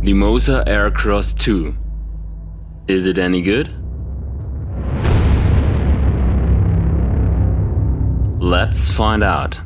The Moza AirCross 2. Is it any good? Let's find out.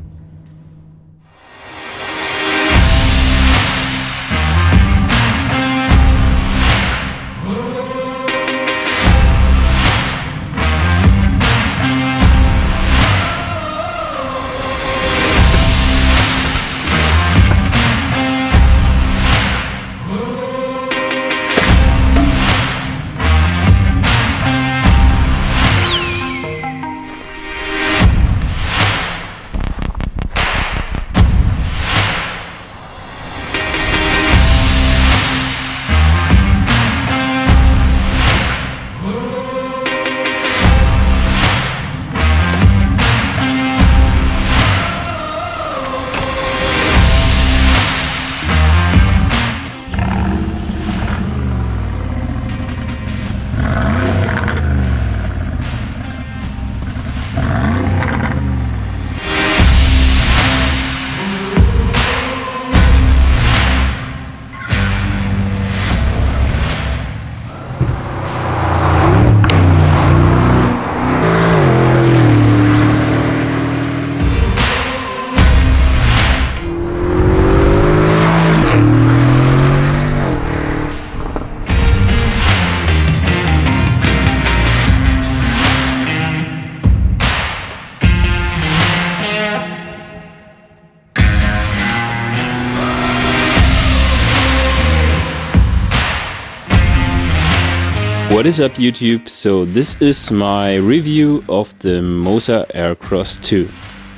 What is up YouTube? So this is my review of the Moza AirCross 2.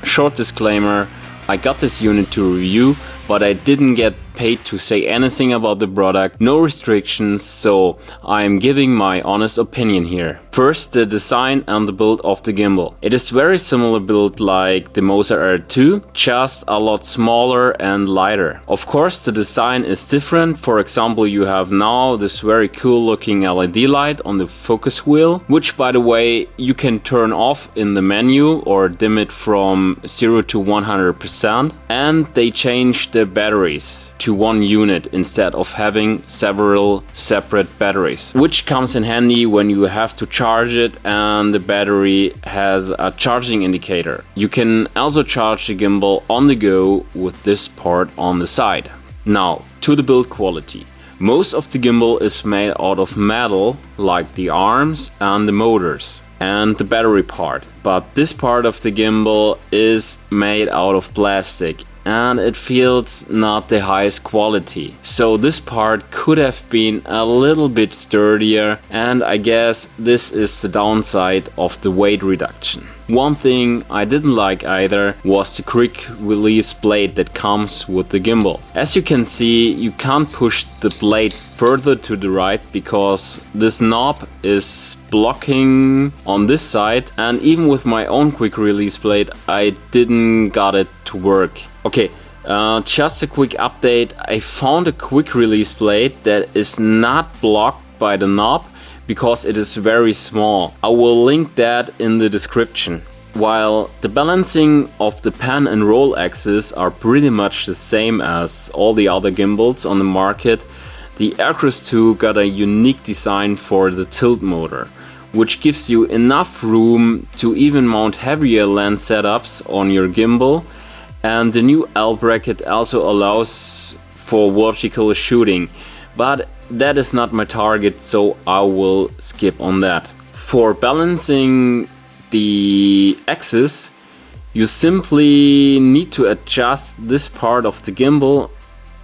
Short disclaimer, I got this unit to review, but I didn't get paid to say anything about the product, no restrictions, so I'm giving my honest opinion here. First, the design and the build of the gimbal. It is very similar build like the Moza Air 2, just a lot smaller and lighter. Of course, the design is different. For example, you have now this very cool looking LED light on the focus wheel, which by the way you can turn off in the menu or dim it from 0 to 100%. And they changed the batteries to one unit instead of having several separate batteries, which comes in handy when you have to charge it and the battery has a charging indicator. You can also charge the gimbal on the go with this part on the side. Now to the build quality. Most of the gimbal is made out of metal, like the arms and the motors and the battery part, but this part of the gimbal is made out of plastic and it feels not the highest quality. So this part could have been a little bit sturdier, and I guess this is the downside of the weight reduction. One thing I didn't like either was the quick release blade that comes with the gimbal. As you can see, you can't push the blade further to the right because this knob is blocking on this side, and even with my own quick release blade I didn't got it to work. Okay, just a quick update. I found a quick release blade that is not blocked by the knob because it is very small. I will link that in the description. While the balancing of the pan and roll axis are pretty much the same as all the other gimbals on the market, the AirCross 2 got a unique design for the tilt motor, which gives you enough room to even mount heavier lens setups on your gimbal, and the new L bracket also allows for vertical shooting, but that is not my target, so I will skip on that. For balancing the axis, you simply need to adjust this part of the gimbal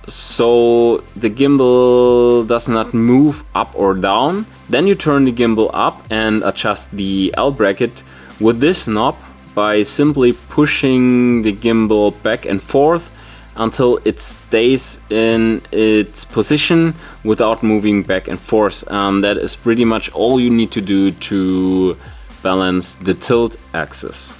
so the gimbal does not move up or down. Then you turn the gimbal up and adjust the L bracket with this knob by simply pushing the gimbal back and forth until it stays in its position without moving back and forth, and that is pretty much all you need to do to balance the tilt axis.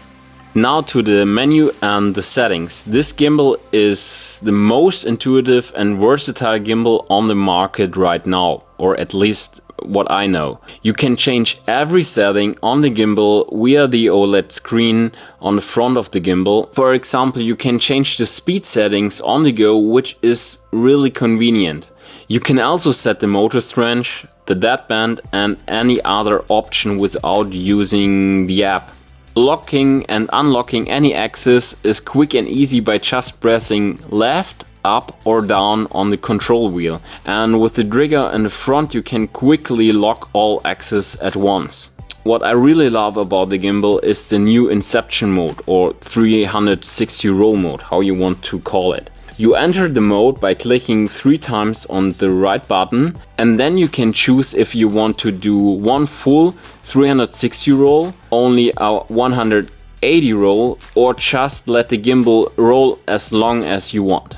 Now to the menu and the settings. This gimbal is the most intuitive and versatile gimbal on the market right now, or at least what I know. You can change every setting on the gimbal via the OLED screen on the front of the gimbal. For example, you can change the speed settings on the go, which is really convenient. You can also set the motor strength, the deadband and any other option without using the app. Locking and unlocking any axis is quick and easy by just pressing left, up or down on the control wheel. And with the trigger in the front you can quickly lock all axes at once. What I really love about the gimbal is the new Inception Mode or 360 roll mode, how you want to call it. You enter the mode by clicking 3 times on the right button and then you can choose if you want to do one full 360 roll, only a 180 roll, or just let the gimbal roll as long as you want.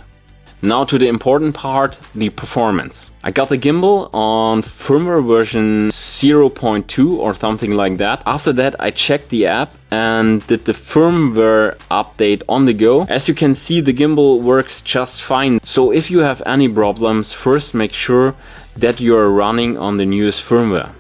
Now to the important part, the performance. I got the gimbal on firmware version 0.2 or something like that. After that I checked the app and did the firmware update on the go. As you can see, the gimbal works just fine. So if you have any problems, first make sure that you are running on the newest firmware.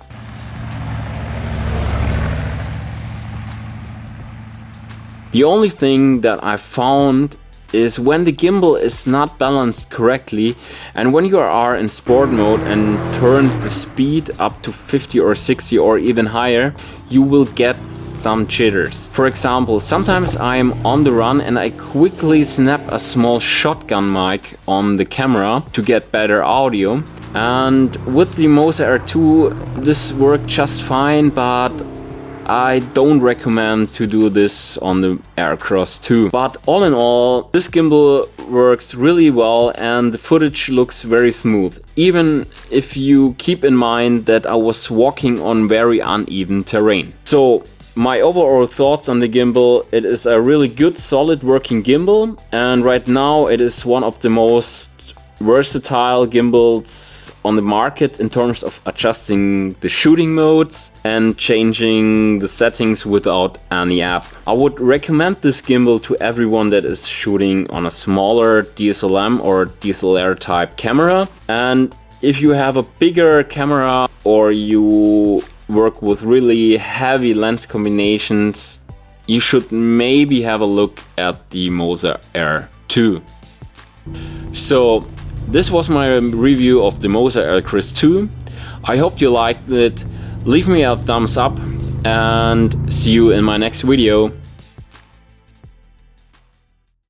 The only thing that I found is when the gimbal is not balanced correctly and when you are in sport mode and turn the speed up to 50 or 60 or even higher, you will get some jitters. For example, sometimes I am on the run and I quickly snap a small shotgun mic on the camera to get better audio, and with the Moza R2 this worked just fine, but I don't recommend to do this on the AirCross 2. But all in all, this gimbal works really well and the footage looks very smooth. Even if you keep in mind that I was walking on very uneven terrain. So my overall thoughts on the gimbal: it is a really good solid working gimbal and right now it is one of the most versatile gimbals on the market in terms of adjusting the shooting modes and changing the settings without any app. I would recommend this gimbal to everyone that is shooting on a smaller DSLM or DSLR type camera, and if you have a bigger camera or you work with really heavy lens combinations, you should maybe have a look at the Moza R2. So this was my review of the Moza AirCross 2. I hope you liked it. Leave me a thumbs up and see you in my next video.